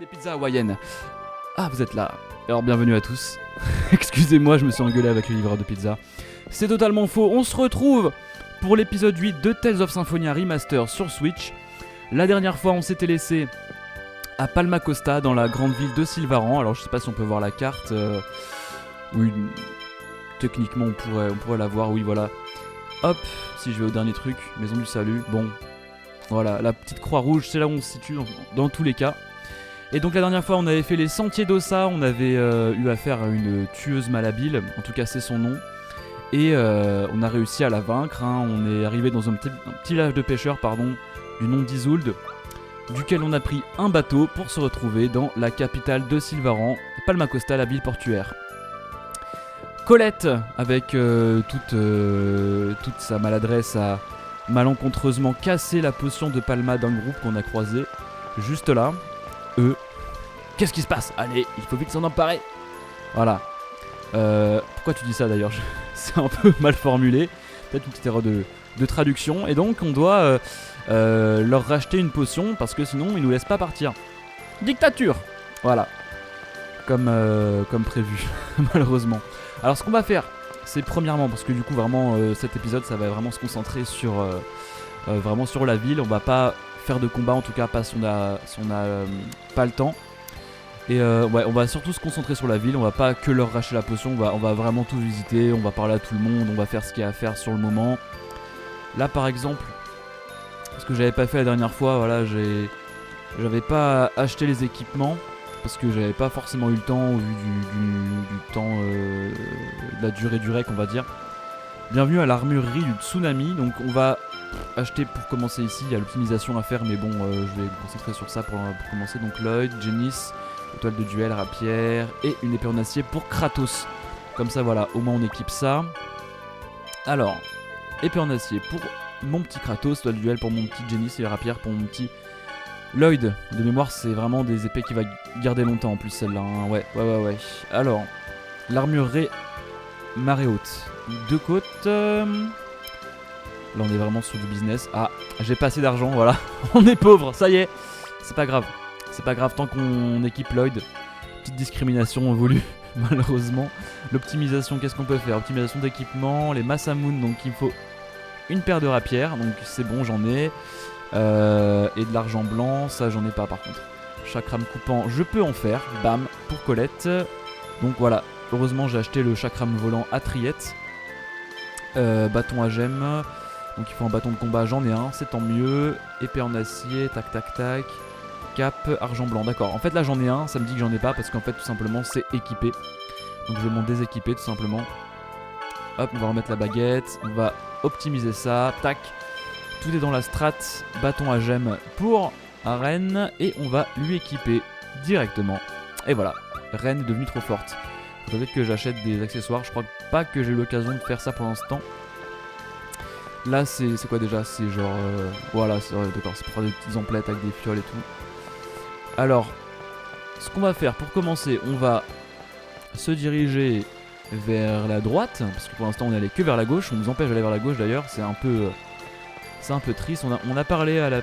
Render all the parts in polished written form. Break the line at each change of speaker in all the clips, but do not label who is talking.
des pizzas hawaïennes. Ah, vous êtes là. Alors bienvenue à tous. Excusez-moi, je me suis engueulé avec le livreur de pizza. C'est totalement faux. On se retrouve pour l'épisode 8 de Tales of Symphonia Remaster sur Switch. La dernière fois, on s'était laissé à Palma Costa, dans la grande ville de Sylvaran. Alors je sais pas si on peut voir la carte. Oui, techniquement on pourrait la voir. Oui, voilà. Hop, si je vais au dernier truc, Maison du Salut. Bon, voilà, la petite croix rouge, c'est là où on se situe dans tous les cas. Et donc la dernière fois, on avait fait les sentiers d'Ossa. On avait eu affaire à une tueuse malhabile. En tout cas, c'est son nom. Et on a réussi à la vaincre. On est arrivé dans un petit village de pêcheurs, du nom d'Isolde, duquel on a pris un bateau pour se retrouver dans la capitale de Sylvaran, Palma Costa, la ville portuaire. Colette, avec toute sa maladresse, a malencontreusement cassé la potion de Palma d'un groupe qu'on a croisé juste là. Qu'est-ce qui se passe? Allez, il faut vite s'en emparer. Voilà. Pourquoi tu dis ça d'ailleurs? C'est un peu mal formulé. Peut-être une petite erreur de traduction. Et donc on doit leur racheter une potion parce que sinon ils nous laissent pas partir. Dictature. Voilà. Comme prévu, malheureusement. Alors ce qu'on va faire, c'est premièrement, parce que du coup vraiment cet épisode ça va vraiment se concentrer sur vraiment sur la ville. On va pas faire de combat, en tout cas pas si on a pas le temps. Et ouais, on va surtout se concentrer sur la ville. On va pas que leur racheter la potion, on va vraiment tout visiter. On va parler à tout le monde, on va faire ce qu'il y a à faire sur le moment. Là par exemple, ce que j'avais pas fait la dernière fois, voilà, j'avais pas acheté les équipements parce que j'avais pas forcément eu le temps au vu du temps de la durée du rec, on va dire. Bienvenue à l'armurerie du tsunami. Donc on va acheter pour commencer ici. Il y a l'optimisation à faire, mais bon, je vais me concentrer sur ça pour commencer. Donc Lloyd, Genis, étoile de duel, rapière et une épée en acier pour Kratos. Comme ça, voilà, au moins on équipe ça. Alors, épée en acier pour mon petit Kratos, étoile de duel pour mon petit Genis et rapière pour mon petit Lloyd. De mémoire, c'est vraiment des épées qui va garder longtemps en plus, celle-là. Hein. Ouais. Alors, l'armurerie marée haute. Deux côtes. Là, on est vraiment sur du business. Ah, j'ai pas assez d'argent, voilà. On est pauvre, ça y est. C'est pas grave. C'est pas grave tant qu'on équipe Lloyd. Petite discrimination voulue, malheureusement. L'optimisation, qu'est-ce qu'on peut faire? Optimisation d'équipement, les Masamune, donc il me faut une paire de rapières. Donc c'est bon, j'en ai. Et de l'argent blanc, ça j'en ai pas par contre. Chakram coupant, je peux en faire. Bam, pour Colette. Donc voilà, heureusement j'ai acheté le chakram volant à Triette. Bâton à gemme. Donc il faut un bâton de combat, j'en ai un, c'est tant mieux. Épée en acier, tac tac tac. Cap, argent blanc, d'accord. En fait là j'en ai un, ça me dit que j'en ai pas parce qu'en fait tout simplement c'est équipé. Donc je vais m'en déséquiper tout simplement. Hop, on va remettre la baguette, on va optimiser ça, tac. Tout est dans la strat, bâton à gemme pour Aren et on va lui équiper directement. Et voilà, Ren est devenue trop forte. Peut-être que j'achète des accessoires, je crois pas que j'ai eu l'occasion de faire ça pour l'instant. Là c'est quoi déjà? C'est genre... voilà, c'est d'accord, c'est pour faire des petites emplettes avec des fioles et tout. Alors, ce qu'on va faire pour commencer, on va se diriger vers la droite. Parce que pour l'instant on est allé que vers la gauche, on nous empêche d'aller vers la gauche d'ailleurs, c'est un peu triste. On a parlé à la...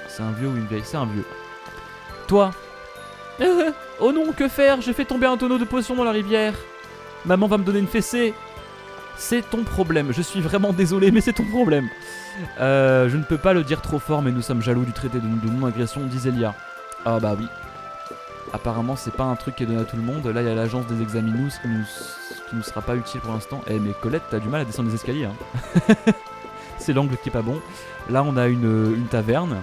C'est un vieux ou une vieille? C'est un vieux. Toi. Oh non, que faire? J'ai fait tomber un tonneau de potion dans la rivière. Maman va me donner une fessée. C'est ton problème, je suis vraiment désolé, mais c'est ton problème. Je ne peux pas le dire trop fort, mais nous sommes jaloux du traité de non-agression d'Iselia. Ah bah oui. Apparemment, c'est pas un truc qui est donné à tout le monde. Là, il y a l'agence des examinous qui nous sera pas utile pour l'instant. Eh, mais Colette, t'as du mal à descendre les escaliers. Hein. C'est l'angle qui est pas bon. Là, on a une taverne.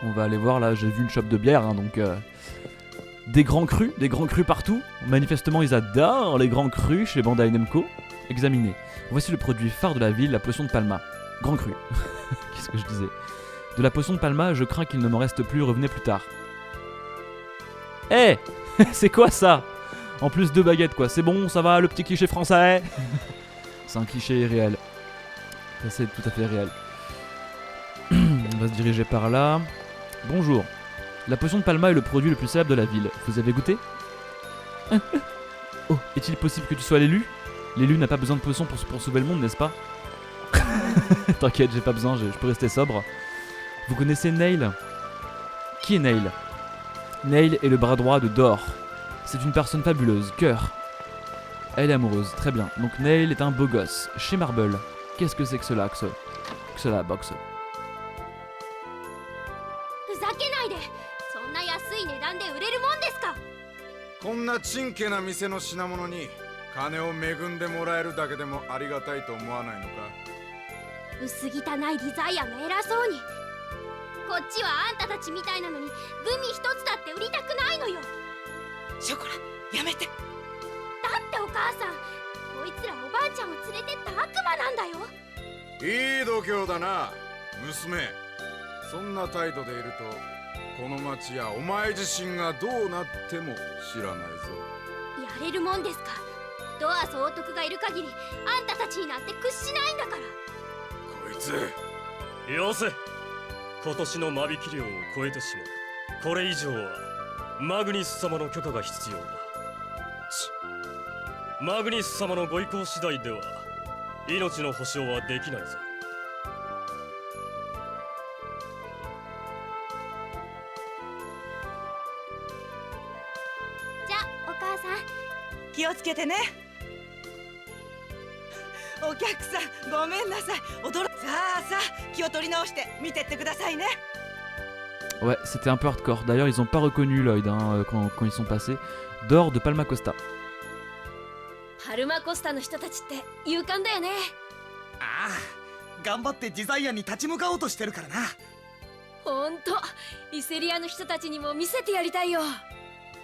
On va aller voir, là, j'ai vu une shop de bière, hein, donc... Des grands crus partout. Manifestement, ils adorent les grands crus chez Bandai Namco. Examinez. Voici le produit phare de la ville, la potion de Palma. Grand cru. Qu'est-ce que je disais? De la potion de Palma, je crains qu'il ne m'en reste plus, revenez plus tard. Eh c'est quoi ça? En plus 2 baguettes quoi, c'est bon, ça va, le petit cliché français. C'est un cliché réel. Ça c'est tout à fait réel. On va se diriger par là. Bonjour. La potion de Palma est le produit le plus célèbre de la ville. Vous avez goûté? Oh, est-il possible que tu sois l'élu? L'élu n'a pas besoin de potion pour sauver le monde, n'est-ce pas? T'inquiète, j'ai pas besoin, je peux rester sobre. Vous connaissez Nail? Qui est Nail? Neil est le bras droit de Dor. C'est une personne fabuleuse, cœur. Elle est amoureuse, très bien. Donc Neil est un beau gosse. Chez Marble, qu'est-ce que c'est que cela, que cela, box?
ふざけないで。そんな安い値段で売れるもんですか。
こんなちんけな店の品物に金を恵んでもらえるだけでもありがたいと思わないのか。
薄汚いデザイアが偉そうに。こっちはあんたたちみたいなのにグミ一つだって売りたくないのよ。
ショコラやめて。
だってお母さん、こいつらおばあちゃんを連れてった悪魔なんだよ。
いい度胸だな娘。そんな態度でいるとこの町やお前自身がどうなっても知らないぞ。
やれるもんですか。ドア総督がいる限りあんたたちになって屈しないんだから。
こいつ
よせ。今年の間引き量を超えてしまう。これ以上はマグニス様の許可が必要だ。マグニス様のご意向次第では命の保証はできないぞ。
じゃあお母さん。
気をつけてね。お客さんごめんなさい。さあさあ気を取り直して見てってくださいね。
Ouais, c'était un peu hardcore. D'ailleurs, ils ont pas reconnu Lloyd quand ils sont passés. Dor de Palma Costa.
パルマコスタの人たちって勇敢だよね。
ああ、頑張ってデザイアに立ち向かおうとしてるからな。
ほんと、イセリアの人たちにも見せてやりたいよ。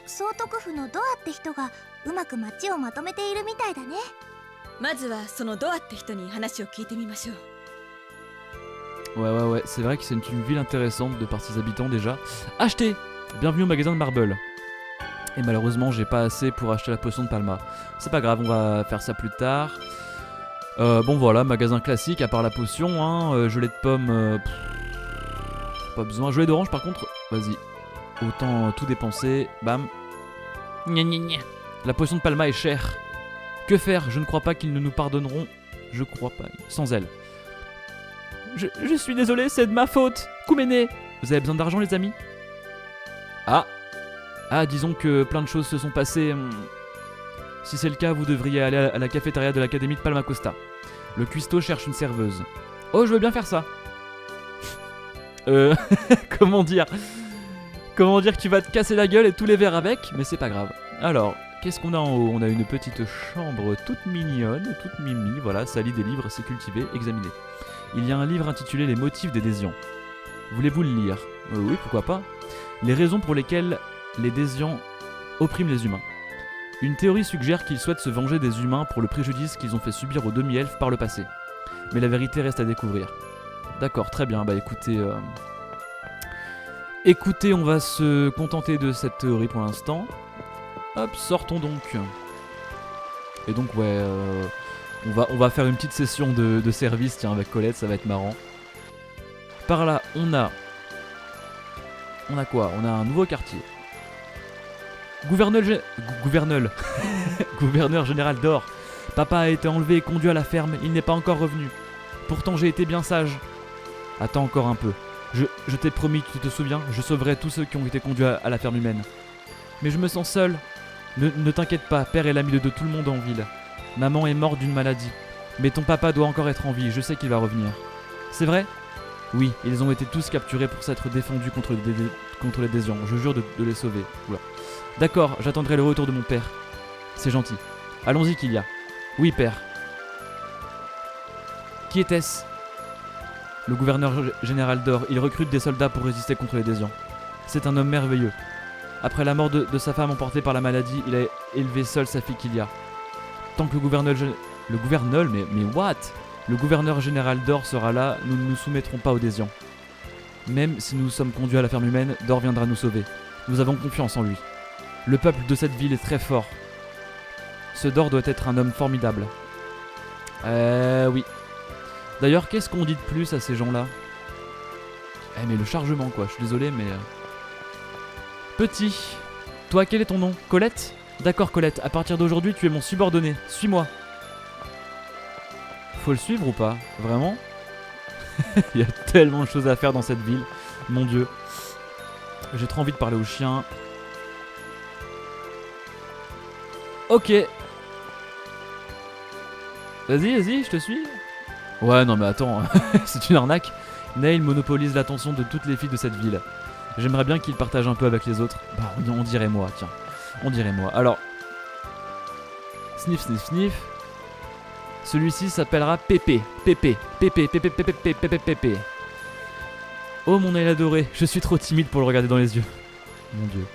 総督府のドアって人がうまく街をまとめているみたいだね。
まずはそのドアって人に話を聞いてみましょう。
Ouais, c'est vrai que c'est une ville intéressante de par ses habitants déjà. Acheter. Bienvenue au magasin de Marble. Et malheureusement, j'ai pas assez pour acheter la potion de Palma. C'est pas grave, on va faire ça plus tard. Bon voilà, magasin classique, à part la potion, hein, gelée de pomme, pas besoin. Gelée d'orange par contre, vas-y. Autant tout dépenser, bam. Gna gna gna. La potion de Palma est chère. Que faire? Je ne crois pas qu'ils ne nous pardonneront. Je crois pas. Sans elle. Je suis désolé, c'est de ma faute. Koumene. Vous avez besoin d'argent les amis? Ah, disons que plein de choses se sont passées. Si c'est le cas, vous devriez aller à la cafétéria de l'académie de Palma Costa. Le cuistot cherche une serveuse. Oh, je veux bien faire ça. Comment dire que tu vas te casser la gueule et tous les verres avec? Mais c'est pas grave. Alors, qu'est-ce qu'on a en haut? On a une petite chambre toute mignonne, toute mimi. Voilà, ça lit des livres, c'est cultivé, examiné. Il y a un livre intitulé Les motifs des Désians. Voulez-vous le lire? Oui, pourquoi pas. Les raisons pour lesquelles les Désians oppriment les humains. Une théorie suggère qu'ils souhaitent se venger des humains pour le préjudice qu'ils ont fait subir aux demi-elfes par le passé. Mais la vérité reste à découvrir. D'accord, très bien, bah écoutez... Écoutez, on va se contenter de cette théorie pour l'instant. Hop, sortons donc. Et donc, ouais... On va faire une petite session de service, tiens, avec Colette, ça va être marrant. Par là, on a quoi? On a un nouveau quartier. Gouverneur général d'Or. Papa a été enlevé et conduit à la ferme, il n'est pas encore revenu. Pourtant j'ai été bien sage. Attends encore un peu. Je t'ai promis, tu te souviens, je sauverai tous ceux qui ont été conduits à la ferme humaine. Mais je me sens seul. Ne t'inquiète pas, père est l'ami de tout le monde en ville. Maman est morte d'une maladie. Mais ton papa doit encore être en vie, je sais qu'il va revenir. C'est vrai? Oui, ils ont été tous capturés pour s'être défendus contre les Désians. Je jure de les sauver. Oula. D'accord, j'attendrai le retour de mon père. C'est gentil. Allons-y, Kylia. Oui, père. Qui était-ce? Le gouverneur général d'Or. Il recrute des soldats pour résister contre les Désians. C'est un homme merveilleux. Après la mort de sa femme emportée par la maladie, il a élevé seul sa fille Kylia. Tant que le gouverneur général d'Or sera là, nous ne nous soumettrons pas aux Désians. Même si nous sommes conduits à la ferme humaine, Dor viendra nous sauver. Nous avons confiance en lui. Le peuple de cette ville est très fort. Ce Dor doit être un homme formidable. Oui. D'ailleurs, qu'est-ce qu'on dit de plus à ces gens-là? Mais le chargement quoi, je suis désolé mais... Petit. Toi, quel est ton nom? Colette? D'accord Colette, à partir d'aujourd'hui tu es mon subordonné. Suis-moi. Faut le suivre ou pas? Vraiment? Il y a tellement de choses à faire dans cette ville. Mon dieu. J'ai trop envie de parler aux chiens. Ok. Vas-y, je te suis. Ouais, non mais attends, c'est une arnaque. Neil monopolise l'attention de toutes les filles de cette ville. J'aimerais bien qu'il partage un peu avec les autres. Bah, on dirait moi, tiens. On dirait moi. Alors... Sniff, sniff, sniff. Celui-ci s'appellera Pépé. Pépé. Pépé, Pépé, Pépé, Pépé, Pépé, Pépé. Oh mon Neil adoré, je suis trop timide pour le regarder dans les yeux. Mon Dieu.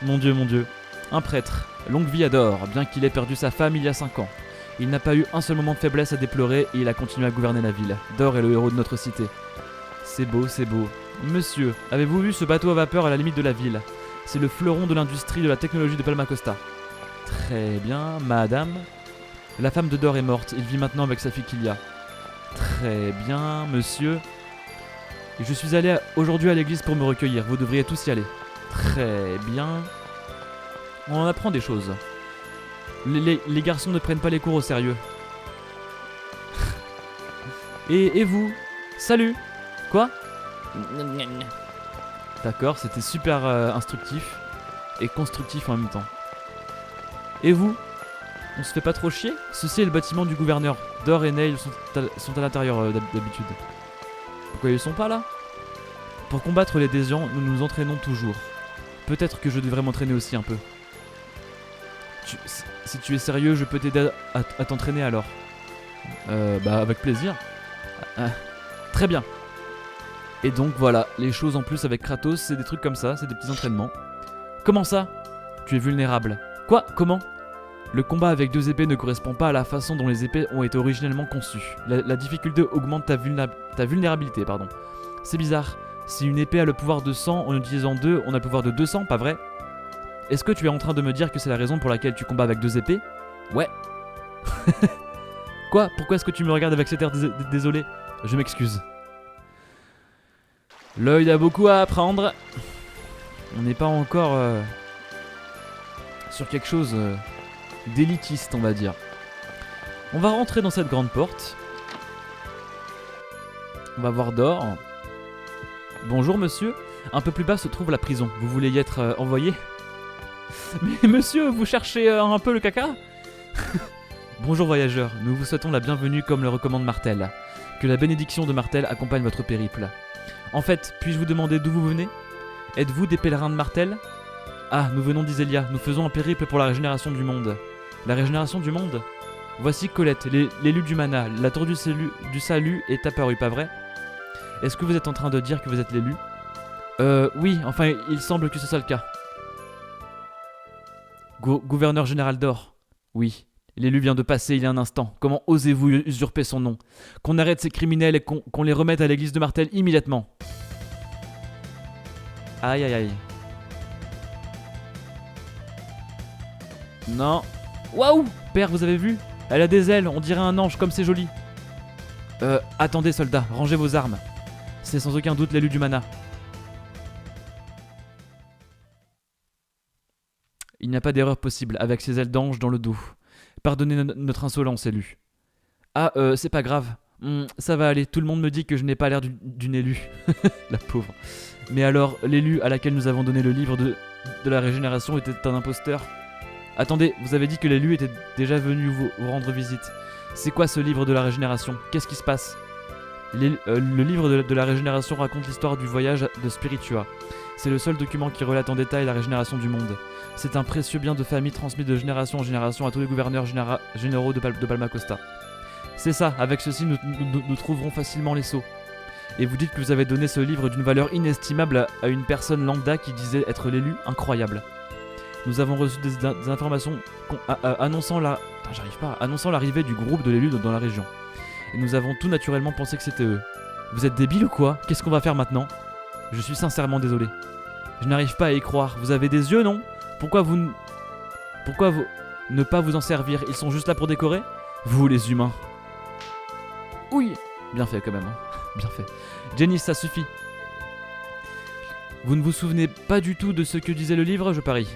Mon Dieu, mon Dieu. Un prêtre. Longue vie à Dor, bien qu'il ait perdu sa femme il y a 5 ans. Il n'a pas eu un seul moment de faiblesse à déplorer et il a continué à gouverner la ville. Dor est le héros de notre cité. C'est beau, c'est beau. Monsieur, avez-vous vu ce bateau à vapeur à la limite de la ville? C'est le fleuron de l'industrie de la technologie de Palma Costa. Très bien, madame. La femme de Dor est morte, il vit maintenant avec sa fille Kilia. Très bien, monsieur. Je suis allé aujourd'hui à l'église pour me recueillir, vous devriez tous y aller. Très bien. On en apprend des choses. Les garçons ne prennent pas les cours au sérieux. Et vous? Salut. Quoi? D'accord, c'était super instructif et constructif en même temps. Et vous? On se fait pas trop chier? Ceci est le bâtiment du gouverneur. Dor et Neil sont à l'intérieur d'habitude. Pourquoi ils sont pas là? Pour combattre les désians, nous nous entraînons toujours. Peut-être que je devrais m'entraîner aussi un peu. Si tu es sérieux, je peux t'aider à t'entraîner alors. Bah avec plaisir. Très bien. Et donc voilà, les choses en plus avec Kratos, c'est des trucs comme ça, c'est des petits entraînements. Comment ça? Tu es vulnérable. Quoi? Comment? Le combat avec 2 épées ne correspond pas à la façon dont les épées ont été originellement conçues. La difficulté augmente ta vulnérabilité, pardon. C'est bizarre. Si une épée a le pouvoir de 100, en utilisant 2, on a le pouvoir de 200, pas vrai? Est-ce que tu es en train de me dire que c'est la raison pour laquelle tu combats avec 2 épées? Ouais. Quoi? Pourquoi est-ce que tu me regardes avec cet air désolé? Je m'excuse. Lloyd a beaucoup à apprendre. On n'est pas encore sur quelque chose d'élitiste, on va dire. On va rentrer dans cette grande porte. On va voir Dor. Bonjour monsieur. Un peu plus bas se trouve la prison. Vous voulez y être envoyé? Mais monsieur, vous cherchez un peu le caca? Bonjour voyageurs, nous vous souhaitons la bienvenue comme le recommande Martel. Que la bénédiction de Martel accompagne votre périple. En fait, puis-je vous demander d'où vous venez? Êtes-vous des pèlerins de Martel? Ah, nous venons d'Isélia, nous faisons un périple pour la régénération du monde. La régénération du monde? Voici Colette, l'élu du mana, la tour du salut est apparue, pas vrai? Est-ce que vous êtes en train de dire que vous êtes l'élu? Oui, enfin, il semble que ce soit le cas. Gouverneur général Dor. Oui, l'élu vient de passer il y a un instant. Comment osez-vous usurper son nom? Qu'on arrête ces criminels et qu'on les remette à l'église de Martel immédiatement. Aïe aïe aïe. Non. Waouh! Père, vous avez vu? Elle a des ailes, on dirait un ange, comme c'est joli. Attendez soldats, rangez vos armes. C'est sans aucun doute l'élu du mana. Il n'y a pas d'erreur possible avec ses ailes d'ange dans le dos. Pardonnez notre insolence, élu. Ah, c'est pas grave. Ça va aller, tout le monde me dit que je n'ai pas l'air d'une élue. La pauvre. Mais alors, l'élu à laquelle nous avons donné le livre de la régénération était un imposteur? Attendez, vous avez dit que l'élu était déjà venu vous rendre visite. C'est quoi ce livre de la régénération? Qu'est-ce qui se passe? Le livre de la régénération raconte l'histoire du voyage de Spiritua. C'est le seul document qui relate en détail la régénération du monde. C'est un précieux bien de famille transmis de génération en génération à tous les gouverneurs généraux de Palma Costa. C'est ça, avec ceci nous trouverons facilement les sceaux. Et vous dites que vous avez donné ce livre d'une valeur inestimable à une personne lambda qui disait être l'élu? Incroyable. Nous avons reçu des informations annonçant l'arrivée du groupe de l'élu dans la région. Et nous avons tout naturellement pensé que c'était eux. Vous êtes débiles ou quoi? Qu'est-ce qu'on va faire maintenant? Je suis sincèrement désolé. Je n'arrive pas à y croire. Vous avez des yeux, non? Pourquoi vous ne pas vous en servir? Ils sont juste là pour décorer? Vous, les humains. Oui. Bien fait quand même. Hein. Bien fait. Jenny, ça suffit. Vous ne vous souvenez pas du tout de ce que disait le livre, je parie?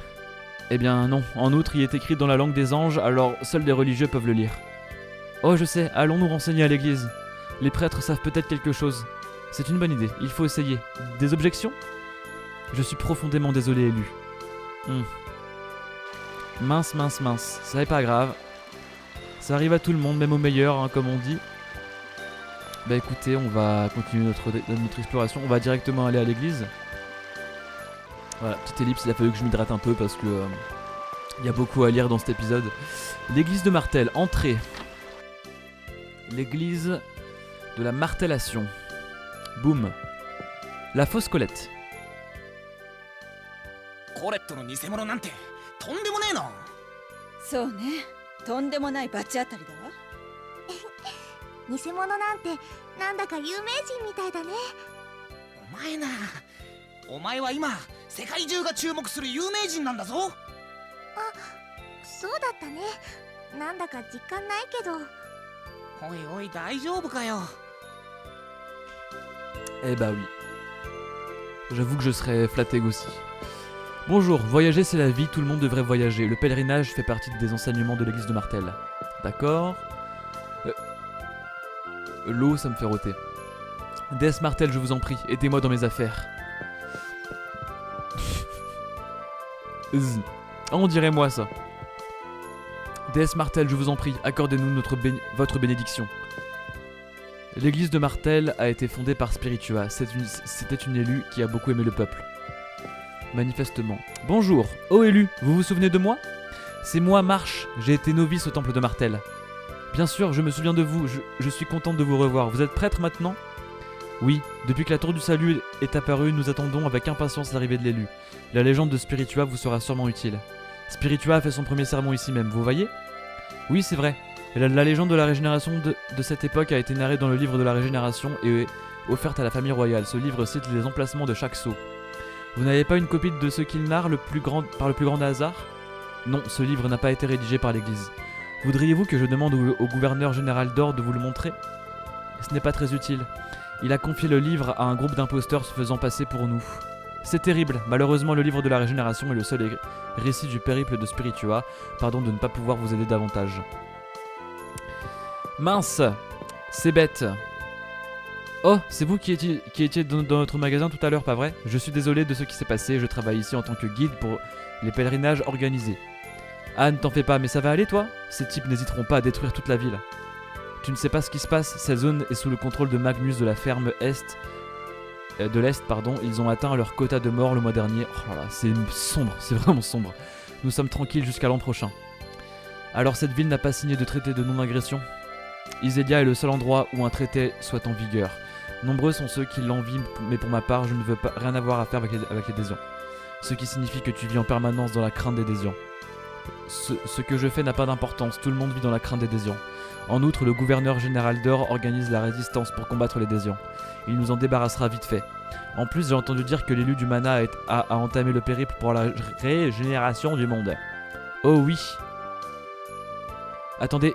Eh bien non. En outre, il est écrit dans la langue des anges, alors seuls des religieux peuvent le lire. Oh, je sais. Allons nous renseigner à l'église. Les prêtres savent peut-être quelque chose. C'est une bonne idée. Il faut essayer. Des objections? Je suis profondément désolé, élu. Mince, ça n'est pas grave. Ça arrive à tout le monde, même aux meilleurs, hein, comme on dit. Bah écoutez, on va continuer notre exploration. On va directement aller à l'église. Voilà, petite ellipse, il a fallu que je m'hydrate un peu parce que il y a beaucoup à lire dans cet épisode. L'église de Martel, entrée. L'église de la martellation. Boum. La fausse Colette.
コレットの偽物なんてとんでもねえな。
そうね、とんでもない罰当たりだわ。
偽物なんてなんだか有名人みたいだね。
お前な、お前は今世界中が注目する有名人なんだぞ。
そうだったね。なんだか実感ないけど。
おいおい、大丈夫かよ。
Eh bah oui. J'avoue que je serais flatté aussi. Bonjour, voyager c'est la vie, tout le monde devrait voyager. Le pèlerinage fait partie des enseignements de l'église de Martel. D'accord. L'eau, ça me fait rôter. Déesse Martel, je vous en prie, aidez-moi dans mes affaires. On dirait moi ça. Déesse Martel, je vous en prie, accordez-nous votre bénédiction. L'église de Martel a été fondée par Spiritua. C'était une élue qui a beaucoup aimé le peuple. Manifestement. Bonjour, ô élu, vous vous souvenez de moi? C'est moi, Marche, j'ai été novice au temple de Martel. Bien sûr, je me souviens de vous, je suis contente de vous revoir. Vous êtes prêtre maintenant? Oui, depuis que la tour du salut est apparue, nous attendons avec impatience l'arrivée de l'élu. La légende de Spiritua vous sera sûrement utile. Spiritua a fait son premier sermon ici même, vous voyez? Oui, c'est vrai. La légende de la régénération de cette époque a été narrée dans le livre de la régénération et est offerte à la famille royale. Ce livre cite les emplacements de chaque sceau. Vous n'avez pas une copie de ce qu'il narre par le plus grand hasard? Non, ce livre n'a pas été rédigé par l'église. Voudriez-vous que je demande au gouverneur général d'Or de vous le montrer? Ce n'est pas très utile. Il a confié le livre à un groupe d'imposteurs se faisant passer pour nous. C'est terrible. Malheureusement, le livre de la régénération est le seul récit du périple de Spiritua. Pardon de ne pas pouvoir vous aider davantage. Mince, c'est bête. Oh, c'est vous qui étiez dans notre magasin tout à l'heure, pas vrai? Je suis désolé de ce qui s'est passé, je travaille ici en tant que guide pour les pèlerinages organisés. Ah, ne t'en fais pas, mais ça va aller toi? Ces types n'hésiteront pas à détruire toute la ville. Tu ne sais pas ce qui se passe, cette zone est sous le contrôle de Magnus de la ferme de l'Est, pardon. Ils ont atteint leur quota de morts le mois dernier. Oh là là, c'est sombre, c'est vraiment sombre. Nous sommes tranquilles jusqu'à l'an prochain. Alors cette ville n'a pas signé de traité de non-agression? Isélia est le seul endroit où un traité soit en vigueur. Nombreux sont ceux qui l'envient, mais pour ma part, je ne veux rien avoir à faire avec les Désians. Ce qui signifie que tu vis en permanence dans la crainte des Désians. Ce que je fais n'a pas d'importance, tout le monde vit dans la crainte des Désians. En outre, le gouverneur général d'Or organise la résistance pour combattre les Désians. Il nous en débarrassera vite fait. En plus, j'ai entendu dire que l'élu du mana a entamé le périple pour la régénération du monde. Oh oui. Attendez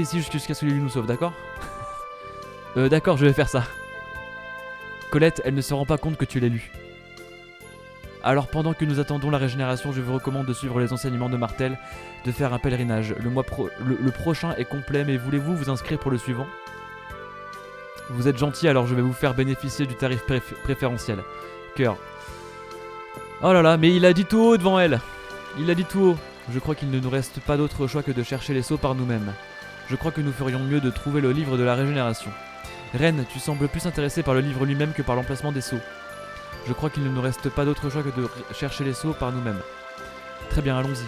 ici jusqu'à ce que l'élu nous sauve, d'accord? D'accord, je vais faire ça. Colette, elle ne se rend pas compte que tu es l'élu. Alors pendant que nous attendons la régénération, je vous recommande de suivre les enseignements de Martel, de faire un pèlerinage. Le prochain est complet, mais voulez-vous vous inscrire pour le suivant? Vous êtes gentil, alors je vais vous faire bénéficier du tarif préférentiel. Cœur. Oh là là, mais il a dit tout haut devant elle. Il a dit tout haut. Je crois qu'il ne nous reste pas d'autre choix que de chercher les sceaux par nous-mêmes. Je crois que nous ferions mieux de trouver le livre de la régénération. Reine, tu sembles plus intéressée par le livre lui-même que par l'emplacement des sceaux. Je crois qu'il ne nous reste pas d'autre choix que de chercher les sceaux par nous-mêmes. Très bien, allons-y.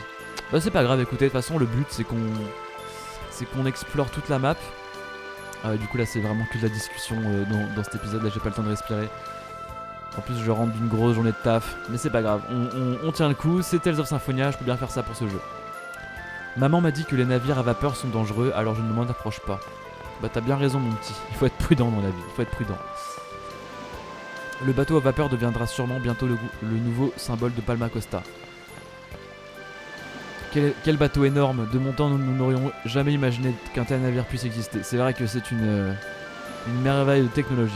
Bah c'est pas grave, écoutez, de toute façon le but c'est qu'on explore toute la map. Du coup là c'est vraiment que de la discussion dans cet épisode, là j'ai pas le temps de respirer. En plus je rentre d'une grosse journée de taf, mais c'est pas grave, on tient le coup, c'est Tales of Symphonia, je peux bien faire ça pour ce jeu. Maman m'a dit que les navires à vapeur sont dangereux, alors je ne m'en approche pas. Bah t'as bien raison mon petit, il faut être prudent dans la vie, il faut être prudent. Le bateau à vapeur deviendra sûrement bientôt le nouveau symbole de Palma Costa. Quel bateau énorme, de mon temps nous n'aurions jamais imaginé qu'un tel navire puisse exister. C'est vrai que c'est une merveille de technologie.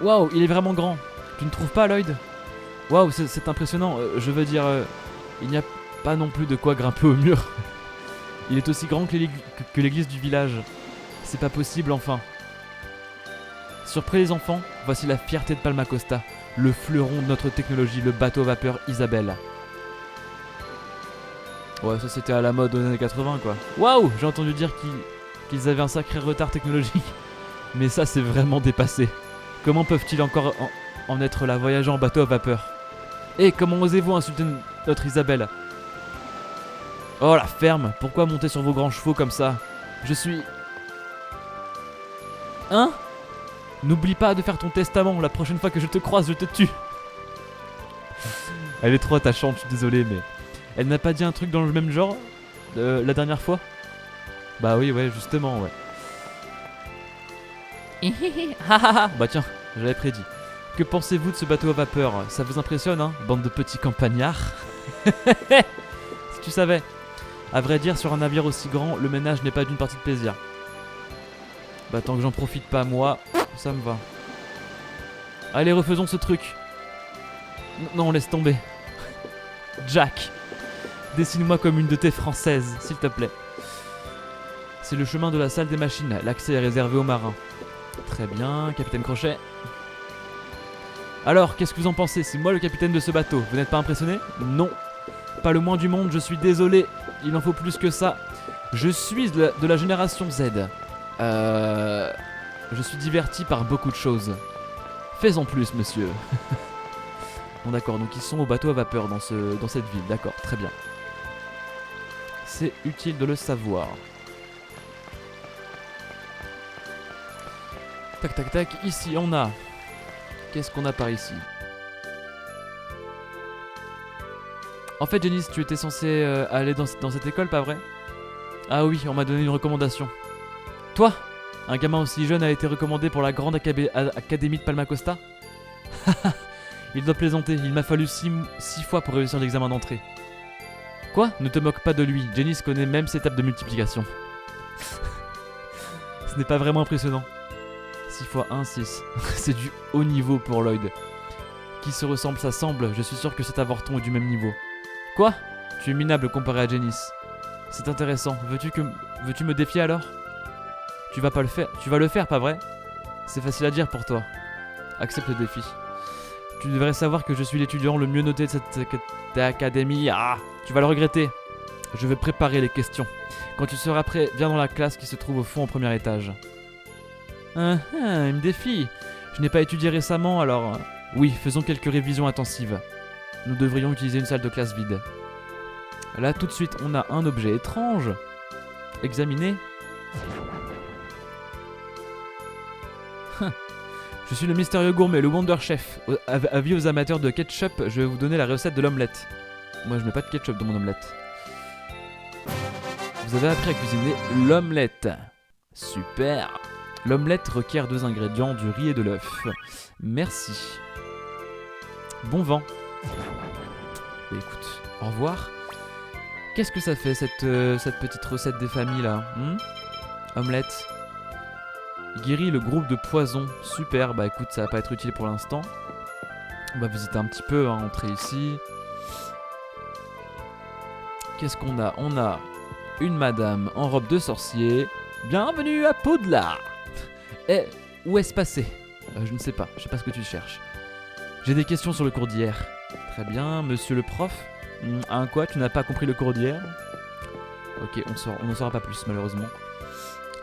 Waouh, il est vraiment grand. Tu ne trouves pas, Lloyd? Waouh, c'est impressionnant, je veux dire, il n'y a pas non plus de quoi grimper au mur. Il est aussi grand que l'église du village. C'est pas possible enfin. Surpris les enfants, voici la fierté de Palma Costa, le fleuron de notre technologie, le bateau à vapeur Isabelle. Ouais, ça c'était à la mode aux années 80 quoi. Waouh, j'ai entendu dire qu'ils avaient un sacré retard technologique. Mais ça c'est vraiment dépassé. Comment peuvent-ils encore en être là, voyager en bateau à vapeur? Et comment osez-vous insulter notre Isabelle? Oh la ferme, pourquoi monter sur vos grands chevaux comme ça? Je suis... Hein? N'oublie pas de faire ton testament, la prochaine fois que je te croise, je te tue. Elle est trop attachante, je suis désolé, mais... Elle n'a pas dit un truc dans le même genre la dernière fois? Bah oui, ouais, justement, ouais. Bah tiens, j'avais prédit. Que pensez-vous de ce bateau à vapeur? Ça vous impressionne, hein, bande de petits campagnards? Si tu savais. À vrai dire, sur un navire aussi grand, le ménage n'est pas d'une partie de plaisir. Bah tant que j'en profite pas moi, ça me va. Allez, refaisons ce truc. Non, laisse tomber. Jack, dessine-moi comme une de tes françaises, s'il te plaît. C'est le chemin de la salle des machines. L'accès est réservé aux marins. Très bien, capitaine Crochet. Alors, qu'est-ce que vous en pensez? C'est moi le capitaine de ce bateau. Vous n'êtes pas impressionné? Non. Pas le moins du monde, je suis désolé. Il en faut plus que ça. Je suis de la génération Z. Je suis diverti par beaucoup de choses. Fais-en plus, monsieur. Bon d'accord, donc ils sont au bateau à vapeur dans cette ville. D'accord, très bien. C'est utile de le savoir. Tac tac tac, ici on a... Qu'est-ce qu'on a par ici? En fait, Janice, tu étais censé aller dans cette école, pas vrai? Ah oui, on m'a donné une recommandation. Toi? Un gamin aussi jeune a été recommandé pour la grande académie de Palmacosta? Il doit plaisanter, il m'a fallu 6 fois pour réussir l'examen d'entrée. Quoi? Ne te moque pas de lui, Janice connaît même ses tables de multiplication. Ce n'est pas vraiment impressionnant. 6 x 1, 6. C'est du haut niveau pour Lloyd. Qui se ressemble, ça semble, je suis sûr que cet avorton est du même niveau. Quoi? Tu es minable comparé à Janice. C'est intéressant, veux-tu me défier alors? Tu vas le faire, pas vrai? C'est facile à dire pour toi. Accepte le défi. Tu devrais savoir que je suis l'étudiant le mieux noté de cette académie. Ah, tu vas le regretter. Je vais préparer les questions. Quand tu seras prêt, viens dans la classe qui se trouve au fond au premier étage. Il me défie. Je n'ai pas étudié récemment, alors... Oui, faisons quelques révisions intensives. Nous devrions utiliser une salle de classe vide. Là, tout de suite, on a un objet étrange. Examiner. Je suis le mystérieux gourmet, le Wonder Chef. Avis aux amateurs de ketchup, je vais vous donner la recette de l'omelette. Moi, je mets pas de ketchup dans mon omelette. Vous avez appris à cuisiner l'omelette. Super. L'omelette requiert 2 ingrédients, du riz et de l'œuf. Merci. Bon vent. Et écoute, au revoir. Qu'est-ce que ça fait cette petite recette des familles là? Omelette. Guérit le groupe de poison. Super, bah écoute, ça va pas être utile pour l'instant. On va visiter un petit peu, hein, entrer ici. Qu'est-ce qu'on a? On a une madame en robe de sorcier. Bienvenue à Poudlard. Eh, où est-ce passé? Je ne sais pas ce que tu cherches. J'ai des questions sur le cours d'hier. Très bien, monsieur le prof. Hein, quoi? Tu n'as pas compris le cours d'hier? Ok, on n'en saura pas plus malheureusement.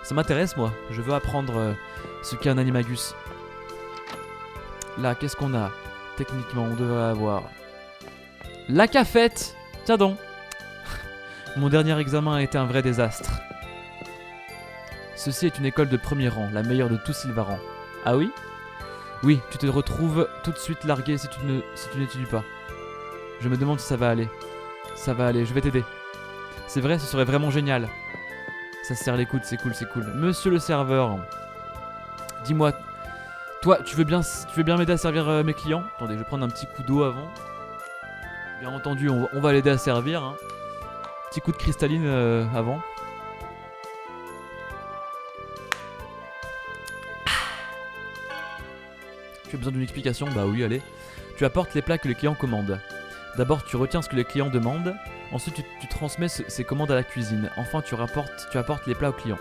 Ça m'intéresse moi, je veux apprendre ce qu'est un animagus. Là, qu'est-ce qu'on a? Techniquement, on devrait avoir... La cafette! Tiens donc. Mon dernier examen a été un vrai désastre. Ceci est une école de premier rang, la meilleure de tout Sylvaran. Ah oui? Oui, tu te retrouves tout de suite largué si tu n'étudies pas. Je me demande si ça va aller. Ça va aller, je vais t'aider. C'est vrai, ce serait vraiment génial. Ça se serre les coudes, c'est cool, c'est cool. Monsieur le serveur, dis-moi, toi, tu veux bien m'aider à servir mes clients? Attendez, je vais prendre un petit coup d'eau avant. Bien entendu, on va l'aider à servir. Hein. Petit coup de cristalline avant. Tu as besoin d'une explication? Bah oui, allez. Tu apportes les plats que les clients commandent. D'abord, tu retiens ce que les clients demandent. Ensuite, tu transmets ces commandes à la cuisine. Enfin, tu apportes les plats aux clients.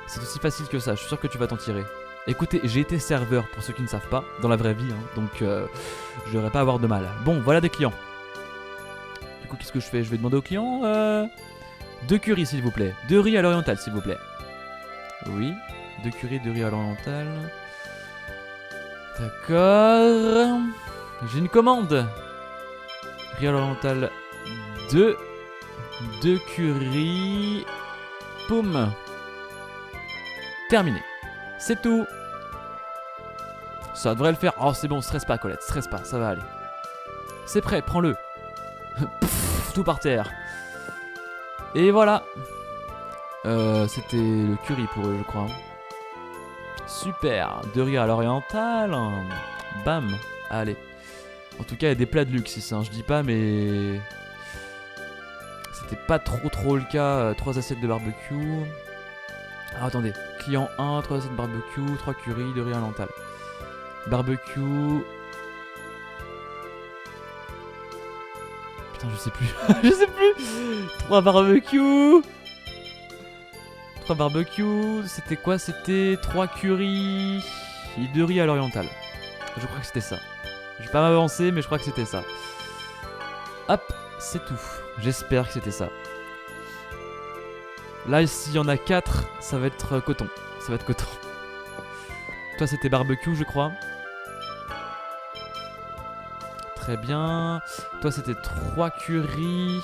C'est aussi facile que ça, je suis sûr que tu vas t'en tirer. Écoutez, j'ai été serveur, pour ceux qui ne savent pas, dans la vraie vie, hein, donc je devrais pas avoir de mal. Bon, voilà des clients. coup, qu'est-ce que je fais? Je vais demander au client 2 curry, s'il vous plaît. 2 riz à l'oriental, s'il vous plaît. Oui, 2 curry, 2 riz à l'oriental. D'accord. J'ai une commande. Riz à l'oriental 2. 2 curry. Poum. Terminé. C'est tout. Ça devrait le faire. Oh, c'est bon, stresse pas, Colette, stresse pas, ça va aller. C'est prêt, prends-le. Tout par terre. Et voilà. C'était le curry pour eux, je crois. Super. 2 riz à l'oriental. Bam. Allez. En tout cas, il y a des plats de luxe ici, hein. Je dis pas, mais c'était pas trop le cas. 3 assiettes de barbecue. Ah, attendez. Client 1, 3 assiettes de barbecue, 3 curry, 2 riz à l'oriental. Barbecue. Putain, je sais plus. Je sais plus. 3 barbecue. 3 barbecue. C'était quoi? C'était 3 curry et 2 riz à l'oriental. Je crois que c'était ça. Je vais pas m'avancer, mais je crois que c'était ça. Hop, c'est tout. J'espère que c'était ça. Là, s'il y en a 4, ça va être coton. Ça va être coton. Toi, c'était barbecue, je crois. Très bien. Toi, c'était 3 curry.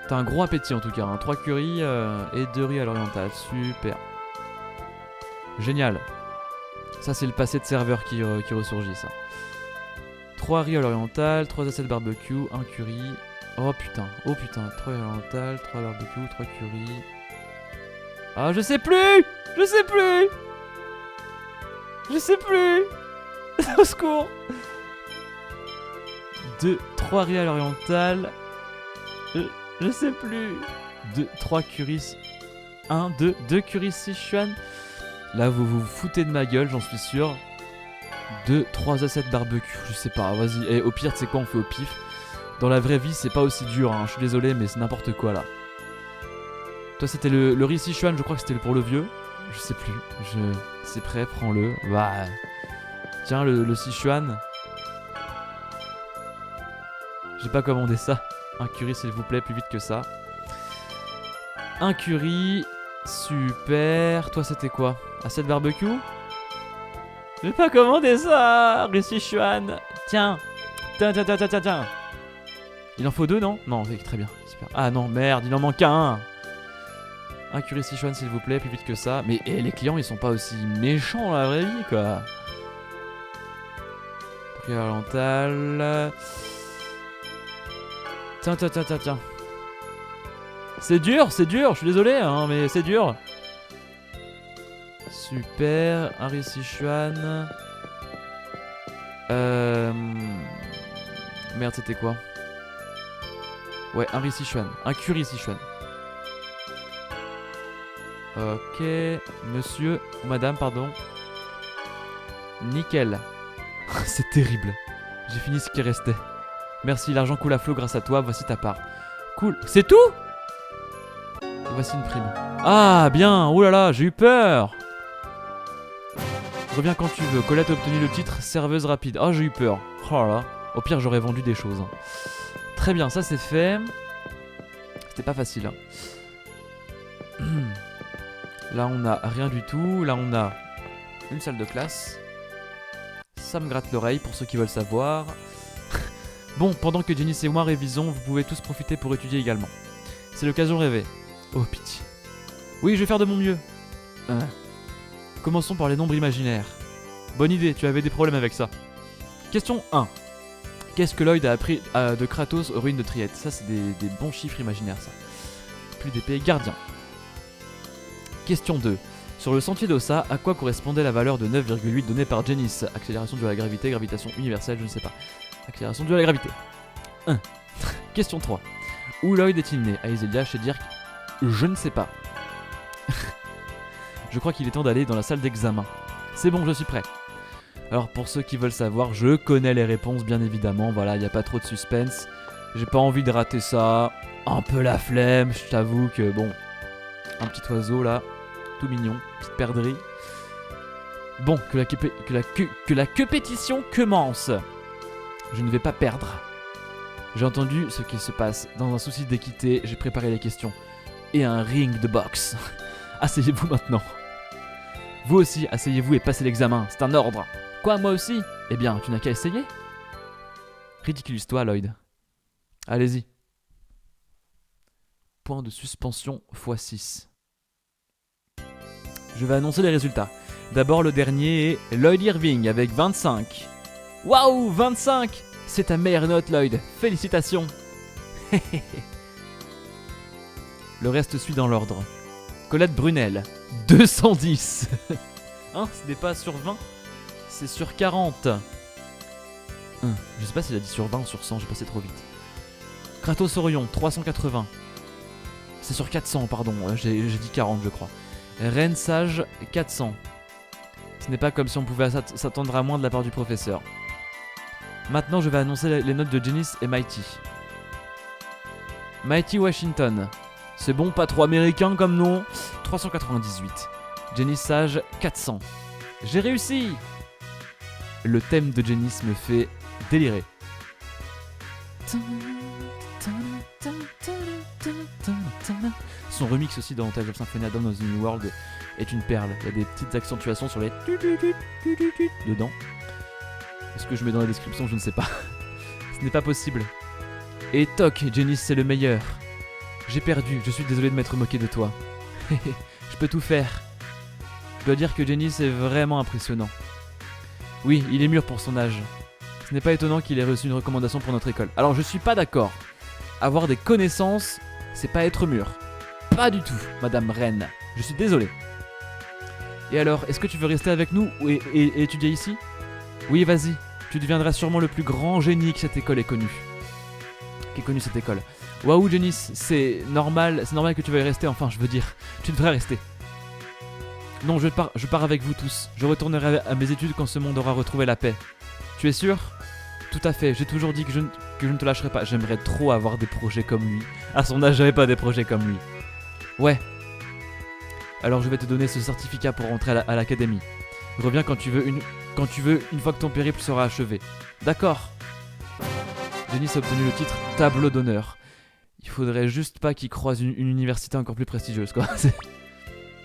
T'as un gros appétit en tout cas. Hein. 3 curry et 2 riz à l'oriental. Super. Génial. Ça, c'est le passé de serveur qui ressurgit, ça. 3 riz à l'oriental, 3 assiettes de barbecue, 1 curry. Oh putain, 3 riz à l'oriental, 3 barbecue, 3 curry. Ah, je sais plus. Je sais plus. Je sais plus. Au secours. 3 riz à l'oriental. Je sais plus. 3 curry. 2 curry Sichuan. Là, vous vous foutez de ma gueule, j'en suis sûr. 3 assiettes barbecue. Je sais pas, vas-y. Et au pire, tu sais quoi, on fait au pif. Dans la vraie vie, c'est pas aussi dur. Hein. Je suis désolé, mais c'est n'importe quoi là. Toi, c'était le riz Sichuan, je crois que c'était pour le vieux. Je sais plus. C'est prêt, prends-le. Bah. Tiens, le Sichuan. J'ai pas commandé ça. Un curry, s'il vous plaît, plus vite que ça. Un curry. Super. Toi, c'était quoi? Assiette barbecue? J'ai pas commandé ça. Riz Sichuan. Tiens. Tiens. Il en faut 2, non? Non, très bien. Super. Ah non, merde, il en manque un. Un curry Sichuan, s'il vous plaît, plus vite que ça. Mais les clients, ils sont pas aussi méchants dans la vraie vie, quoi. Riz à l'oriental. Tiens. C'est dur, je suis désolé, hein, mais c'est dur. Super, un riz Sichuan. Merde, c'était quoi? Ouais, un riz Sichuan, un curry Sichuan. Ok, monsieur, ou madame, pardon. Nickel. C'est terrible. J'ai fini ce qui restait. Merci, l'argent coule à flot grâce à toi, voici ta part. Cool, c'est tout? Voici une prime. Ah, bien, oh là là, j'ai eu peur. Reviens quand tu veux. Colette a obtenu le titre serveuse rapide. Ah, j'ai eu peur. Oh là là. Au pire, j'aurais vendu des choses. Hein. Très bien, ça c'est fait. C'était pas facile. Hein. Là, on a rien du tout. Là, on a une salle de classe. Ça me gratte l'oreille pour ceux qui veulent savoir. Bon, pendant que Jenny et moi révisons, vous pouvez tous profiter pour étudier également. C'est l'occasion rêvée. Oh, pitié. Oui, je vais faire de mon mieux. Commençons par les nombres imaginaires. Bonne idée, tu avais des problèmes avec ça. Question 1. Qu'est-ce que Lloyd a appris de Kratos aux ruines de Triette? Ça, c'est des bons chiffres imaginaires, ça. Plus d'épée, gardien. Question 2. Sur le sentier d'Ossa, à quoi correspondait la valeur de 9,8 donnée par Genis? Accélération due à la gravité, gravitation universelle, je ne sais pas. Accélération due à la gravité. 1. Question 3. Où Lloyd est-il né? À Iselia, chez Dirk? Je ne sais pas. Je crois qu'il est temps d'aller dans la salle d'examen. C'est bon, je suis prêt. Alors pour ceux qui veulent savoir, je connais les réponses bien évidemment. Voilà, il n'y a pas trop de suspense. J'ai pas envie de rater ça. Un peu la flemme, je t'avoue que bon. Un petit oiseau là, tout mignon, petite perdrix. Bon, que la compétition commence. Je ne vais pas perdre. J'ai entendu ce qui se passe. Dans un souci d'équité, j'ai préparé les questions. Et un ring de boxe. Asseyez-vous maintenant. Vous aussi, asseyez-vous et passez l'examen. C'est un ordre. Quoi, moi aussi? Eh bien, tu n'as qu'à essayer. Ridiculise-toi, Lloyd. Allez-y. Point de suspension x6. Je vais annoncer les résultats. D'abord, le dernier est Lloyd Irving avec 25. Waouh, 25! C'est ta meilleure note, Lloyd. Félicitations. Le reste suit dans l'ordre. Colette Brunel, 210. Hein, ce n'est pas sur 20, c'est sur 40. Je sais pas s'il a dit sur 20 ou sur 100, j'ai passé trop vite. Kratos Orion, 380. C'est sur 400, pardon, j'ai dit 40 je crois. Ren Sage, 400. Ce n'est pas comme si on pouvait s'attendre à moins de la part du professeur. Maintenant je vais annoncer les notes de Janice et Mighty. Mighty Washington. C'est bon, pas trop américain comme nom. 398. Janice Sage, 400. J'ai réussi. Le thème de Janice me fait délirer. Son remix aussi dans Tales of Symphonia Down of the New World est une perle. Il y a des petites accentuations sur les dedans. Est-ce que je mets dans la description? Je ne sais pas. Ce n'est pas possible. Et toc, Janice c'est le meilleur. J'ai perdu, je suis désolé de m'être moqué de toi. Je peux tout faire. Je dois dire que Janice est vraiment impressionnant. Oui, il est mûr pour son âge. Ce n'est pas étonnant qu'il ait reçu une recommandation pour notre école. Alors je suis pas d'accord. Avoir des connaissances, c'est pas être mûr. Pas du tout, Madame Ren. Je suis désolé. Et alors, est-ce que tu veux rester avec nous et étudier ici? Oui, vas-y. Tu deviendras sûrement le plus grand génie que cette école ait connu. Cette école. Waouh, Janice, c'est normal que tu veuilles rester. Enfin, je veux dire, tu devrais rester. Non, je pars avec vous tous. Je retournerai à mes études quand ce monde aura retrouvé la paix. Tu es sûr? Tout à fait. J'ai toujours dit que je ne te lâcherai pas. J'aimerais trop avoir des projets comme lui. À son âge, j'avais pas des projets comme lui. Ouais. Alors, je vais te donner ce certificat pour rentrer à l'académie. Reviens quand tu veux, une fois que ton périple sera achevé. D'accord. Janice a obtenu le titre tableau d'honneur. Il faudrait juste pas qu'il croise une université encore plus prestigieuse, quoi.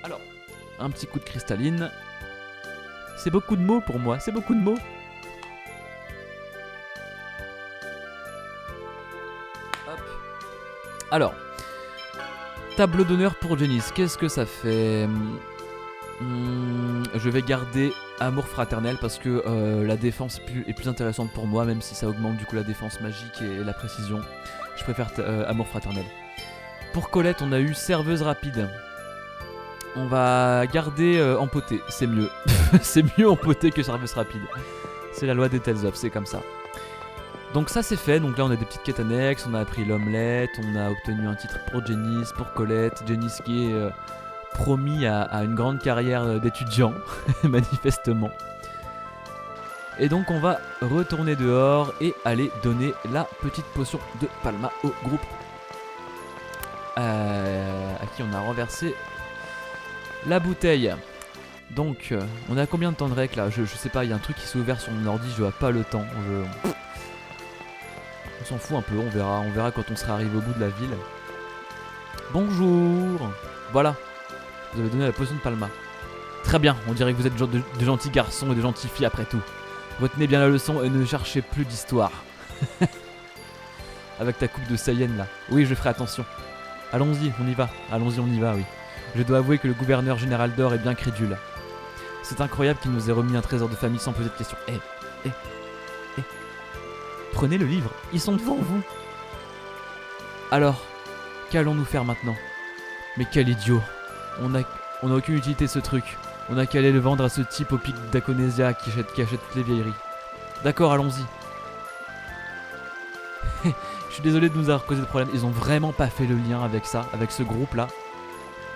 Alors, un petit coup de cristalline. C'est beaucoup de mots pour moi, c'est beaucoup de mots. Hop. Alors, tableau d'honneur pour Janice, qu'est-ce que ça fait? Je vais garder amour fraternel parce que la défense est plus intéressante pour moi, même si ça augmente du coup la défense magique et la précision. Je préfère amour fraternel. Pour Colette, on a eu serveuse rapide. On va garder empotée, c'est mieux. C'est mieux empotée que serveuse rapide. C'est la loi des Tales of, c'est comme ça. Donc ça c'est fait, donc là on a des petites quêtes annexes, on a appris l'omelette, on a obtenu un titre pour Janice, pour Colette. Janice qui est promis à une grande carrière d'étudiant, manifestement. Et donc on va retourner dehors et aller donner la petite potion de Palma au groupe à qui on a renversé la bouteille. Donc on a combien de temps de règle là? Je sais pas, il y a un truc qui s'est ouvert sur mon ordi, je vois pas le temps. On s'en fout un peu, on verra quand on sera arrivé au bout de la ville. Bonjour. Voilà. Vous avez donné la potion de Palma. Très bien, on dirait que vous êtes de gentils garçons et de gentilles filles après tout. Retenez bien la leçon et ne cherchez plus d'histoire. Avec ta coupe de Saiyan là. Oui, je ferai attention. Allons-y, on y va. Allons-y, on y va, oui. Je dois avouer que le gouverneur général d'Or est bien crédule. C'est incroyable qu'il nous ait remis un trésor de famille sans poser de questions. Prenez le livre, ils sont devant vous. Alors, qu'allons-nous faire maintenant? Mais quel idiot. On a aucune utilité ce truc. On a qu'à aller le vendre à ce type au pic d'Aconesia qui achète toutes les vieilleries. D'accord, allons-y. Je suis désolé de nous avoir causé de problème. Ils ont vraiment pas fait le lien avec ça, avec ce groupe là.